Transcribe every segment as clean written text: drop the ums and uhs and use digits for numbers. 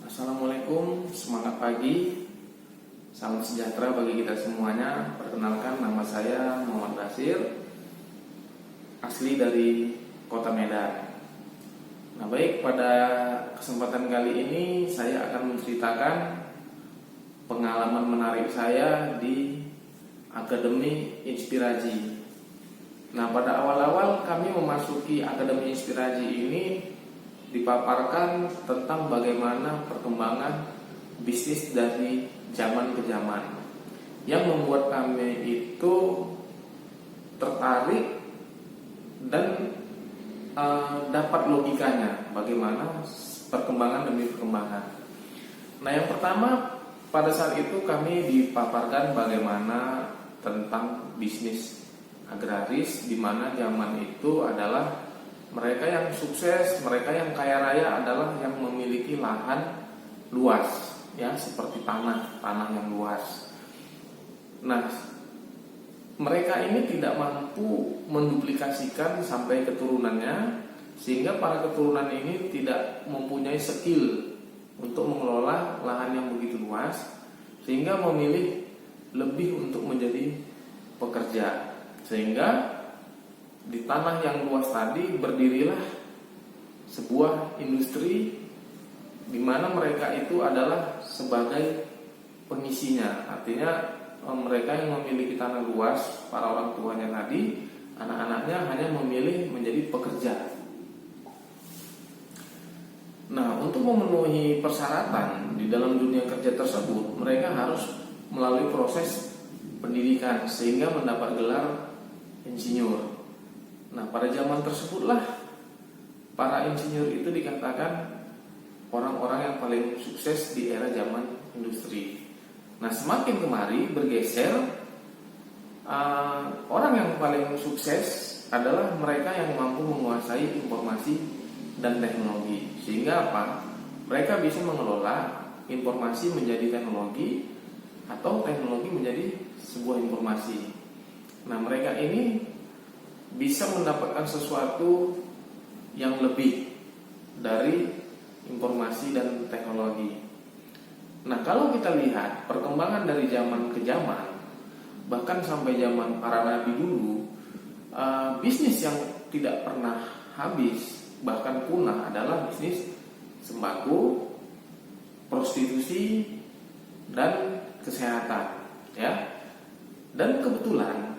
Assalamualaikum, semangat pagi, salam sejahtera bagi kita semuanya. Perkenalkan, nama saya Muhammad Basir, asli dari Kota Medan. Nah baik, pada kesempatan kali ini saya akan menceritakan pengalaman menarik saya di Akademi Inspiraji. Nah pada awal-awal kami memasuki Akademi Inspiraji ini dipaparkan tentang bagaimana perkembangan bisnis dari zaman ke zaman, yang membuat kami itu tertarik dan dapat logikanya bagaimana perkembangan demi perkembangan. Nah yang pertama, pada saat itu kami dipaparkan bagaimana tentang bisnis agraris, di mana zaman itu adalah mereka yang sukses, mereka yang kaya raya adalah yang memiliki lahan luas, ya, seperti tanah yang luas. Nah, mereka ini tidak mampu menduplikasikan sampai keturunannya, sehingga para keturunan ini tidak mempunyai skill untuk mengelola lahan yang begitu luas, sehingga memilih lebih untuk menjadi pekerja. Sehingga di tanah yang luas tadi berdirilah sebuah industri di mana mereka itu adalah sebagai pengisinya. Artinya mereka yang memiliki tanah luas, para orang tuanya tadi, anak-anaknya hanya memilih menjadi pekerja. Nah, untuk memenuhi persyaratan di dalam dunia kerja tersebut, mereka harus melalui proses pendidikan sehingga mendapat gelar insinyur. Nah pada zaman tersebutlah para insinyur itu dikatakan orang-orang yang paling sukses di era zaman industri. Nah semakin kemari bergeser, orang yang paling sukses adalah mereka yang mampu menguasai informasi dan teknologi. Sehingga apa? Mereka bisa mengelola informasi menjadi teknologi atau teknologi menjadi sebuah informasi. Nah mereka ini bisa mendapatkan sesuatu yang lebih dari informasi dan teknologi. Nah kalau kita lihat perkembangan dari zaman ke zaman, bahkan sampai zaman para nabi dulu, bisnis yang tidak pernah habis bahkan punah adalah bisnis sembako, prostitusi, dan kesehatan, ya. Dan kebetulan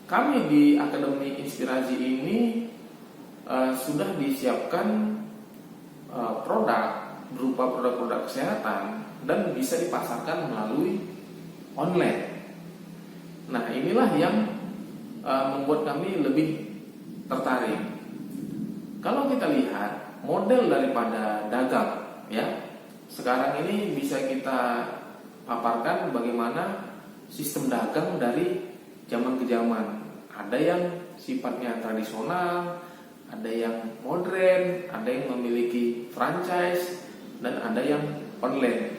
kami di Akademi Inspiraji ini sudah disiapkan produk berupa produk-produk kesehatan dan bisa dipasarkan melalui online. Nah inilah yang membuat kami lebih tertarik. Kalau kita lihat model daripada dagang, ya, sekarang ini bisa kita paparkan bagaimana sistem dagang dari zaman ke zaman. Ada yang sifatnya tradisional, ada yang modern, ada yang memiliki franchise, dan ada yang online.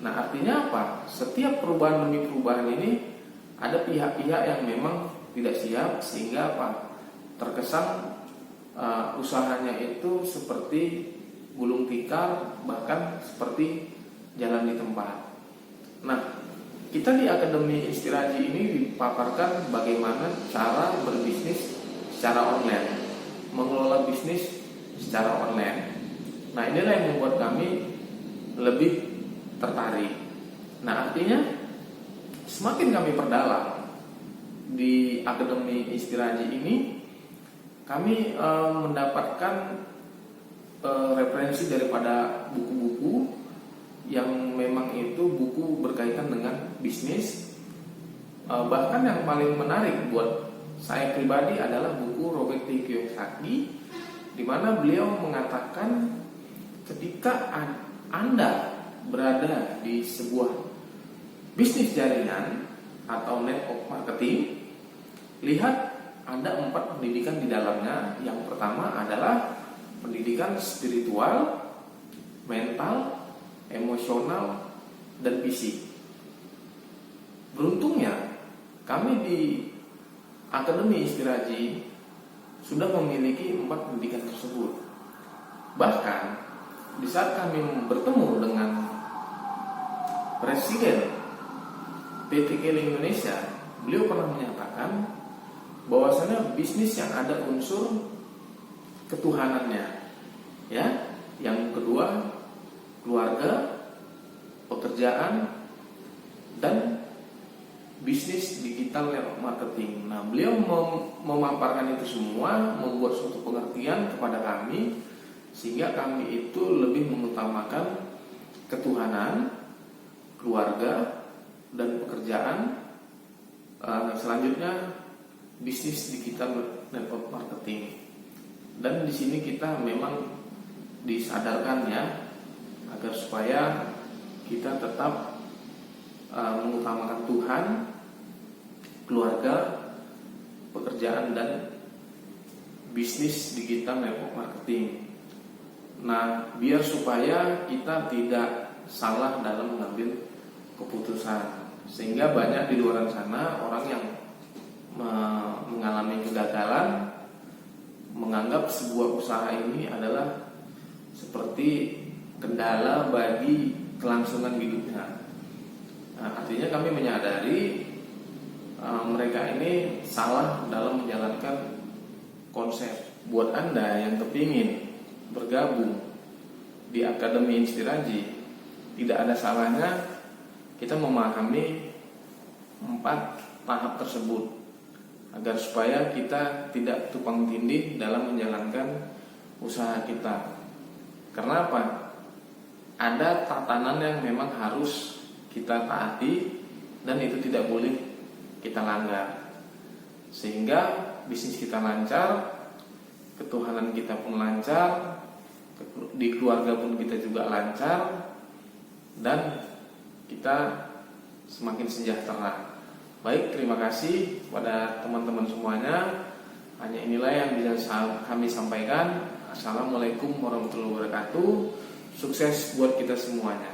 Nah artinya apa? Setiap perubahan demi perubahan ini ada pihak-pihak yang memang tidak siap, sehingga apa? Terkesan usahanya itu seperti gulung tikar, bahkan seperti jalan di tempat. Nah kita di Akademi Inspiraji ini dipaparkan bagaimana cara berbisnis secara online, mengelola bisnis secara online. Nah inilah yang membuat kami lebih tertarik. Nah artinya semakin kami perdalam di Akademi Inspiraji ini, kami mendapatkan referensi daripada buku-buku yang memang itu buku berkaitan dengan bisnis. Bahkan yang paling menarik buat saya pribadi adalah buku Robert T. Kiyosaki, di mana beliau mengatakan ketika Anda berada di sebuah bisnis jaringan atau network marketing, lihat ada 4 pendidikan di dalamnya. Yang pertama adalah pendidikan spiritual, mental, emosional, dan fisik. Beruntungnya kami di Akademi Inspiraji sudah memiliki 4 pendidikan tersebut. Bahkan di saat kami bertemu dengan Presiden PT Keling Indonesia, beliau pernah menyatakan bahwasanya bisnis yang ada unsur ketuhanannya, ya. Yang kedua, keluarga, pekerjaan, dan bisnis digital network marketing. Nah, beliau memaparkan itu semua, membuat suatu pengertian kepada kami, sehingga kami itu lebih mengutamakan ketuhanan, keluarga, dan pekerjaan. Selanjutnya bisnis digital network marketing. Dan di sini kita memang disadarkan ya, agar supaya kita tetap mengutamakan Tuhan, keluarga, pekerjaan, dan bisnis digital network marketing. Nah, biar supaya kita tidak salah dalam mengambil keputusan, sehingga banyak di luar sana orang yang mengalami kegagalan, menganggap sebuah usaha ini adalah seperti kendala bagi kelangsungan hidupnya. Nah, artinya kami menyadari mereka ini salah dalam menjalankan konsep. Buat Anda yang kepingin bergabung di Akademi Inspiraji, tidak ada salahnya kita memahami 4 tahap tersebut, agar supaya kita tidak tumpang tindih dalam menjalankan usaha kita. Karena apa? Ada tatanan yang memang harus kita taati, dan itu tidak boleh kita langgar, sehingga bisnis kita lancar, ketuhanan kita pun lancar, di keluarga pun kita juga lancar, dan kita semakin sejahtera. Baik, terima kasih kepada teman-teman semuanya. Hanya inilah yang bisa kami sampaikan. Assalamualaikum warahmatullahi wabarakatuh. Sukses buat kita semuanya.